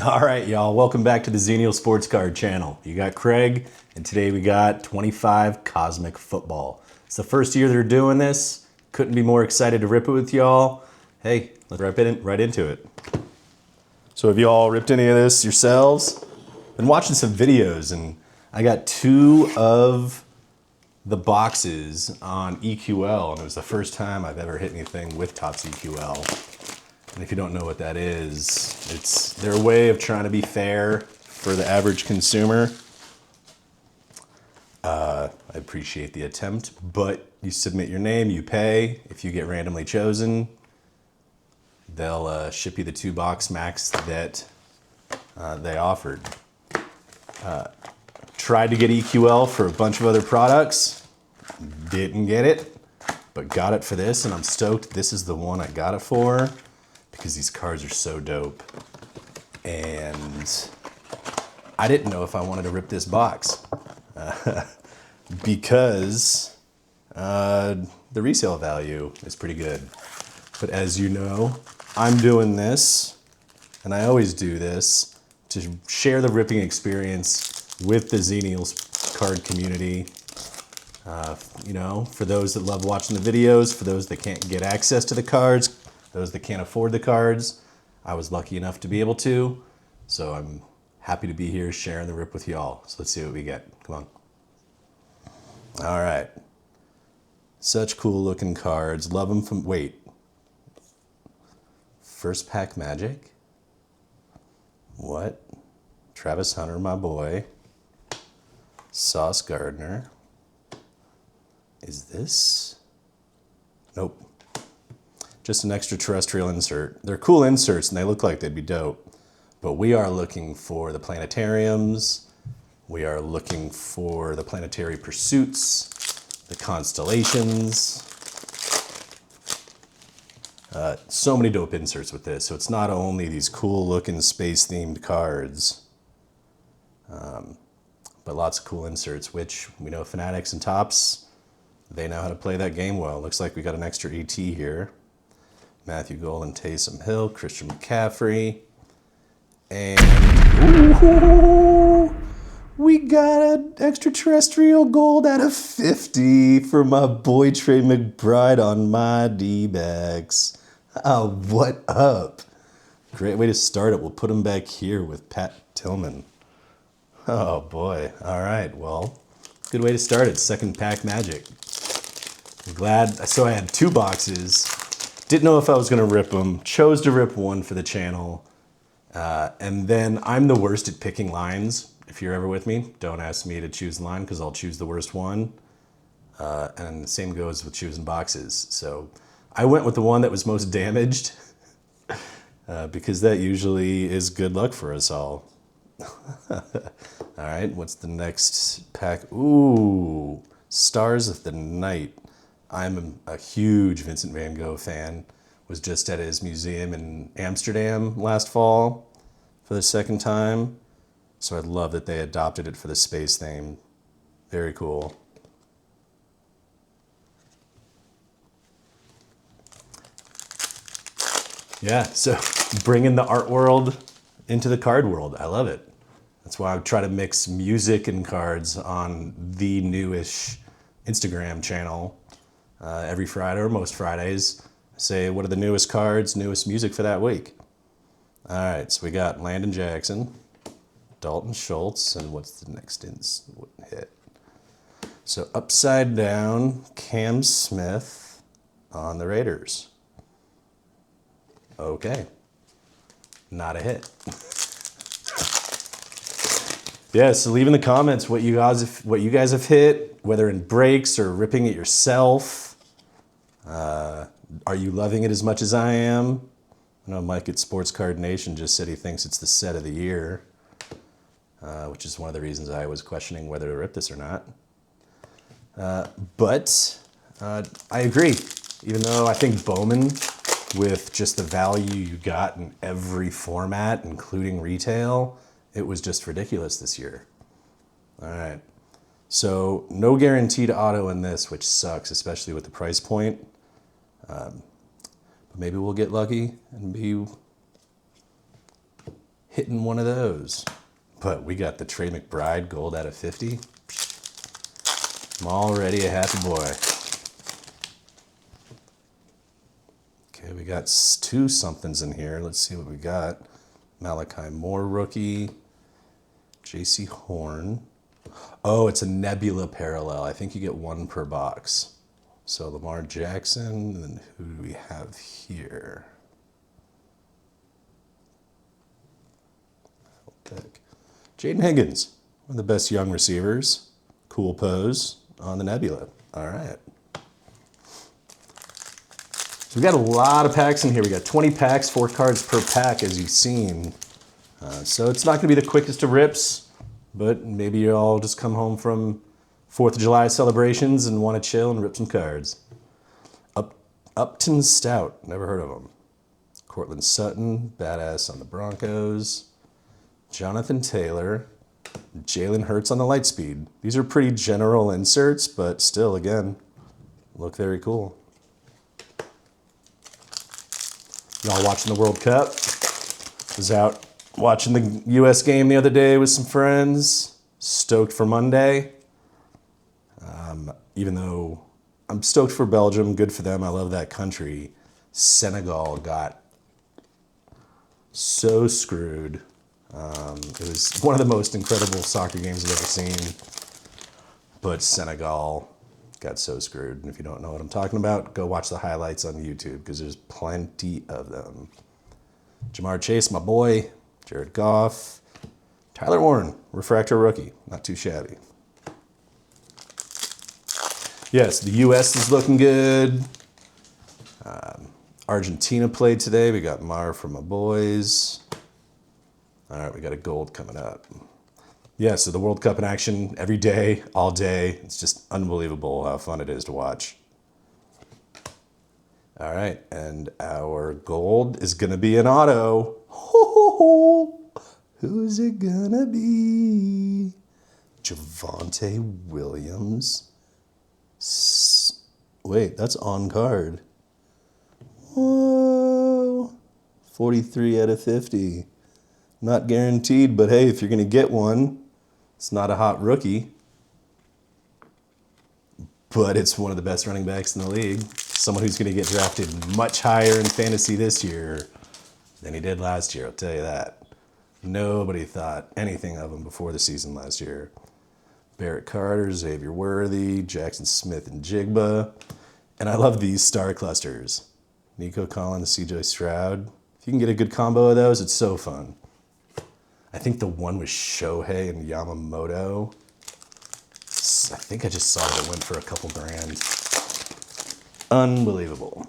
All right, y'all, welcome back to the Xenial Sports Card channel. You got Craig, and today we got 25 Cosmic Football. It's the first year they're doing this. Couldn't be more excited to rip it with y'all. Hey, let's rip it right into it. So have you all ripped any of this yourselves? Been watching some videos, and I got 2 of the boxes on EQL, and it was the first time I've ever hit anything with Topps EQL. And if you don't know what that is, it's their way of trying to be fair for the average consumer. I appreciate the attempt, but you submit your name, you pay. If you get randomly chosen, they'll ship you the 2-box max that they offered. Tried to get EQL for a bunch of other products, didn't get it, but got it for this, and I'm stoked this is the one I got it for, because these cards are so dope. And I didn't know if I wanted to rip this box because the resale value is pretty good. But as you know, I'm doing this, and I always do this, to share the ripping experience with the Xenial card community. You know, for those that love watching the videos, for those that can't get access to the cards, those that can't afford the cards, I was lucky enough to be able to. So I'm happy to be here sharing the rip with y'all. So let's see what we get. Come on. All right. Such cool looking cards. Love them from, wait. First pack Magic? What? Travis Hunter, my boy. Sauce Gardner. Is this? Nope. Just an extraterrestrial insert. They're cool inserts and they look like they'd be dope. But we are looking for the planetariums. We are looking for the planetary pursuits, the constellations. So many dope inserts with this. So it's not only these cool looking space themed cards, but lots of cool inserts, which we know Fanatics and Topps, they know how to play that game well. Looks like we got an extra ET here. Matthew Golden, Taysom Hill, Christian McCaffrey, and ooh, we got an extraterrestrial gold out of 50 for my boy Trey McBride on my D-backs. Oh, what up? Great way to start it. We'll put him back here with Pat Tillman. Oh boy. All right. Well, good way to start it. Second pack Magic. I'm glad. So I had 2 boxes. Didn't know if I was going to rip them. Chose to rip one for the channel. And then I'm the worst at picking lines. If you're ever with me, don't ask me to choose a line because I'll choose the worst one. And the same goes with choosing boxes. So I went with the one that was most damaged because that usually is good luck for us all. All right, what's the next pack? Ooh, Stars of the Night. I'm a huge Vincent van Gogh fan. Was just at his museum in Amsterdam last fall for the second time. So I love that they adopted it for the space theme. Very cool. Yeah, so bringing the art world into the card world. I love it. That's why I try to mix music and cards on the newish Instagram channel. Every Friday or most Fridays, say what are the newest cards, newest music for that week. All right, so we got Landon Jackson, Dalton Schultz, and what's the next hit? So upside down, Cam Smith on the Raiders. Okay, not a hit. Yeah, so leave in the comments what you guys have hit, whether in breaks or ripping it yourself. Are you loving it as much as I am? I know Mike at Sports Card Nation just said he thinks it's the set of the year, which is one of the reasons I was questioning whether to rip this or not. But I agree. Even though I think Bowman, with just the value you got in every format, including retail, it was just ridiculous this year. All right. So no guaranteed auto in this, which sucks, especially with the price point. But maybe we'll get lucky and be hitting one of those. But we got the Trey McBride gold out of 50. I'm already a happy boy. Okay, we got 2 somethings in here. Let's see what we got. Malachi Moore rookie. J.C. Horn. Oh, it's a Nebula parallel. I think you get 1 per box. So Lamar Jackson, and then who do we have here? Jaden Higgins, one of the best young receivers. Cool pose on the Nebula. All right. So we got a lot of packs in here. We got 20 packs, 4 cards per pack, as you've seen. So it's not going to be the quickest of rips, but maybe you all just come home from 4th of July celebrations and want to chill and rip some cards. Upton Stout, never heard of him. Cortland Sutton, badass on the Broncos. Jonathan Taylor, Jalen Hurts on the Lightspeed. These are pretty general inserts, but still, again, look very cool. Y'all watching the World Cup? Was out watching the U.S. game the other day with some friends. Stoked for Monday. Even though I'm stoked for Belgium, good for them. I love that country. Senegal got so screwed. It was one of the most incredible soccer games I've ever seen. But Senegal got so screwed. And if you don't know what I'm talking about, go watch the highlights on YouTube because there's plenty of them. Jamar Chase, my boy. Jared Goff. Tyler Warren, refractor rookie. Not too shabby. Yes, the U.S. is looking good. Argentina played today. We got Mar for my boys. All right, we got a gold coming up. Yeah, so the World Cup in action every day, all day. It's just unbelievable how fun it is to watch. All right, and our gold is going to be an auto. Who's it going to be? Javonte Williams. Wait, that's on card. Whoa. 43 out of 50. Not guaranteed, but hey, if you're going to get one, it's not a hot rookie. But it's one of the best running backs in the league. Someone who's going to get drafted much higher in fantasy this year than he did last year, I'll tell you that. Nobody thought anything of him before the season last year. Barrett Carter, Xavier Worthy, Jackson Smith, and Jigba. And I love these star clusters. Nico Collins, CJ Stroud. If you can get a good combo of those, it's so fun. I think the one with Shohei and Yamamoto. I think I just saw that it went for a couple grand. Unbelievable.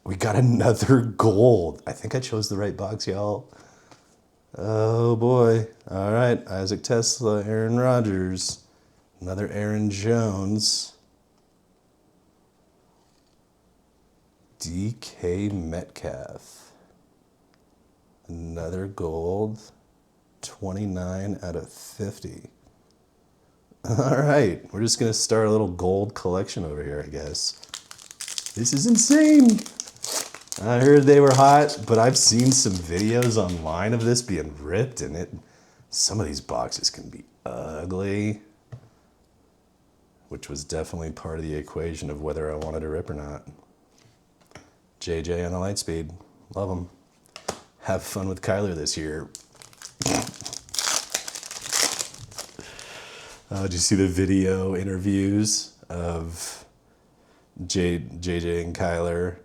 We got another gold. I think I chose the right box, y'all. Oh boy. All right. Isaac Tesla, Aaron Rodgers, another Aaron Jones, DK Metcalf, another gold, 29 out of 50. All right. We're just going to start a little gold collection over here, I guess. This is insane. I heard they were hot, but I've seen some videos online of this being ripped, and some of these boxes can be ugly, which was definitely part of the equation of whether I wanted to rip or not. JJ on the Lightspeed. Love him. Have fun with Kyler this year. Did you see the video interviews of JJ and Kyler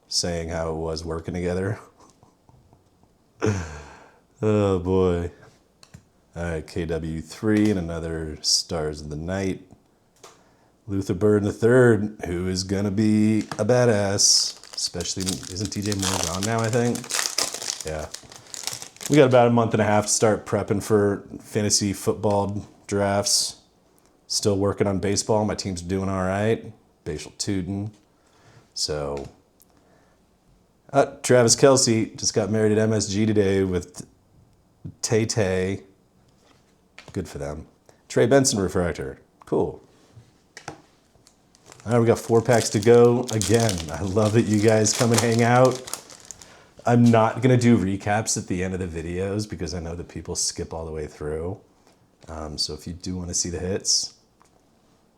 saying how it was working together? Oh boy. All right, KW3 and another Stars of the Night. Luther Bird III, who is going to be a badass. Especially, isn't TJ Moore gone now, I think? Yeah. We got about a month and a half to start prepping for fantasy football drafts. Still working on baseball. My team's doing all right. Bashal Tootin. So, Travis Kelce just got married at MSG today with Tay Tay. Good for them. Trey Benson refractor. Cool. All right, we got 4 packs to go. Again, I love that you guys come and hang out. I'm not going to do recaps at the end of the videos because I know that people skip all the way through. So if you do want to see the hits,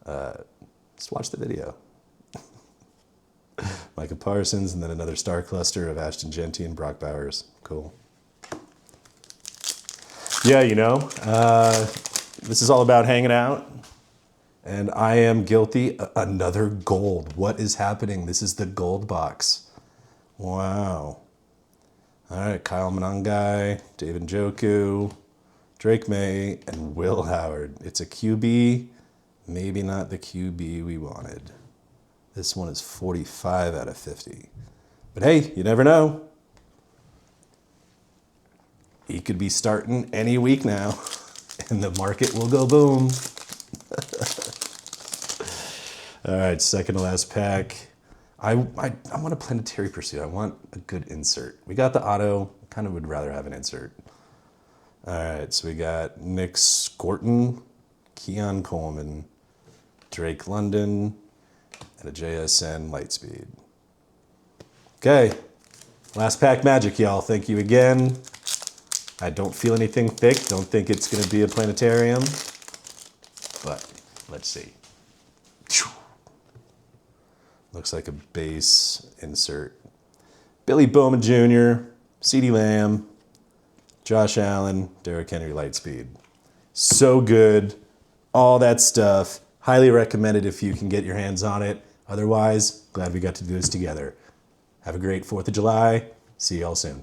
just watch the video. Micah Parsons, and then another star cluster of Ashton Genty and Brock Bowers. Cool. Yeah, you know, this is all about hanging out. And I am guilty. Another gold. What is happening? This is the gold box. Wow. All right, Kyle Monangai, David Njoku, Drake May, and Will Howard. It's a QB, maybe not the QB we wanted. This one is 45 out of 50. But hey, you never know. He could be starting any week now, and the market will go boom. All right, second to last pack. I want a planetary pursuit. I want a good insert. We got the auto. Kind of would rather have an insert. All right, so we got Nick Scorton, Keon Coleman, Drake London, and a JSN Lightspeed. Okay, last pack magic, y'all. Thank you again. I don't feel anything thick. Don't think it's going to be a planetarium. But let's see. Looks like a base insert. Billy Bowman Jr., CeeDee Lamb, Josh Allen, Derrick Henry Lightspeed. So good. All that stuff. Highly recommended if you can get your hands on it. Otherwise, glad we got to do this together. Have a great 4th of July. See y'all soon.